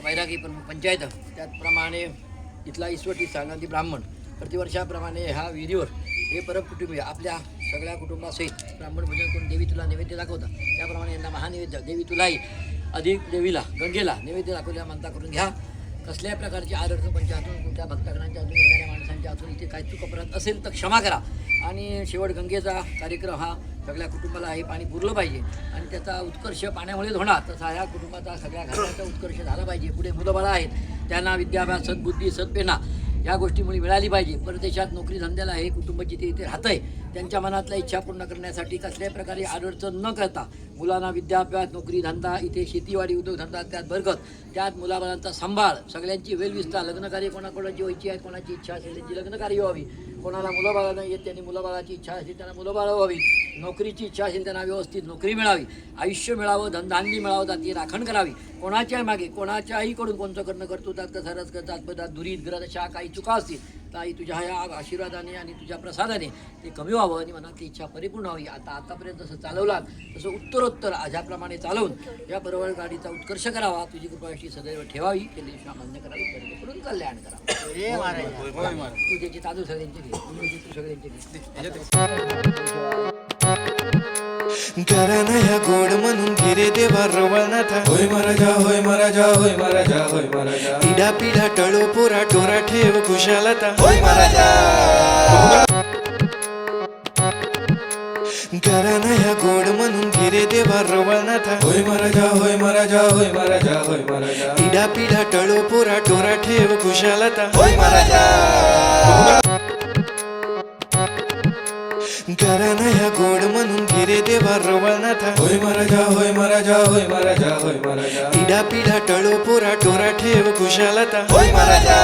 बैरागी प्रमुख पंचायत त्याचप्रमाणे इथला ईश्वटी सांगाती ब्राह्मण प्रतिवर्षाप्रमाणे ह्या विहिरीवर हे परमकुटुंबीय आपल्या सगळ्या कुटुंबासहित ब्राह्मण भोजन करून देवी तुला नैवेद्य दाखवतात. त्याप्रमाणे यांना महानैवेद्य देवी तुलाही अधिक देवीला गंगेला नैवेद्य दाखवल्या मानता करून घ्या. कसल्याही प्रकारची आदर्श पंचातून कोणत्या भक्तगणांच्या अजून येणाऱ्या माणसांच्या अजून इथे काही चूक अपराध असेल तर क्षमा करा. आणि शेवट गंगेचा कार्यक्रम हा सगळ्या कुटुंबाला हे पाणी पुरलं पाहिजे आणि त्याचा उत्कर्ष पाण्यामुळेच होणार. तसा ह्या कुटुंबाचा सगळ्या घराचा उत्कर्ष झाला पाहिजे. पुढे मुलंबाळं आहेत त्यांना विद्याभ्यास सद्बुद्धी सद्प्रेरणा या गोष्टीमुळे मिळाली पाहिजे. परदेशात नोकरी धंद्याला हे कुटुंब जिथे इथे राहतं आहे त्यांच्या मनातल्या इच्छा पूर्ण करण्यासाठी कसल्याही प्रकारे अडचण न करता मुलांना विद्याभ्यास नोकरी धंदा इथे शेतीवाडी उद्योगधंदा त्यात बरकत त्यात मुलाबाळांचा सांभाळ सगळ्यांची वेलविस्तार लग्नकार्य कोणाकोणाची व्हायची आहे कोणाची इच्छा असेल त्यांची लग्नकार्य व्हावी कोणाला मुलंबाळं नाही येत त्यांनी मुलाबाळाची इच्छा असेल त्यांना मुलंबाळं व्हावी नोकरीची इच्छा असेल त्यांना व्यवस्थित नोकरी मिळावी आयुष्य मिळावं धनधान्य मिळावं जाती राखण करावी कोणाच्याही मागे कोणाच्याहीकडून कोणतं करणं करतात कसारच करतात पदात दुरीत ग्रह अशा काही चुका असतील तर आई तुझ्या ह्या आशीर्वादाने आणि तुझ्या प्रसादाने ते कमी व्हावं आणि मनातली इच्छा परिपूर्ण व्हावी. आतापर्यंत जसं चालवलात तसं उत्तरोत्तर आज्याप्रमाणे चालवून या परवळ गाडीचा उत्कर्ष करावा तुझी कृपा अशी सदैव ठेवावी केली मान्य करावी सर्वेकडून कल्याण करावं. तुझ्याची तांदूळ सगळ्यांची घे तू सगळ्यांची घराना ह्या गोड म्हणून गिरे देवा रवळनाथा होय महाराजा होय महाराजा होय महाराजा होय महाराजा पिढा पिढा टळो पोरा टोरा ठेव कुशालता होय महाराजा घराना ह्या गोड म्हणून गिरे देवा रवळनाथा होय महाराजा होय महाराजा होय महाराजा होय महाराजा पिढा पिढा टळो पोरा टोरा ठेव कुशालता होय महाराजा घराना ह्या गोड म्हणून गिरे देवा रवळनाथा होय महाराजा होय महाराजा होय महाराजा होय महाराजा पिढा पिढा टळो पोरा टोरा ठेव कुशालता होय महाराजा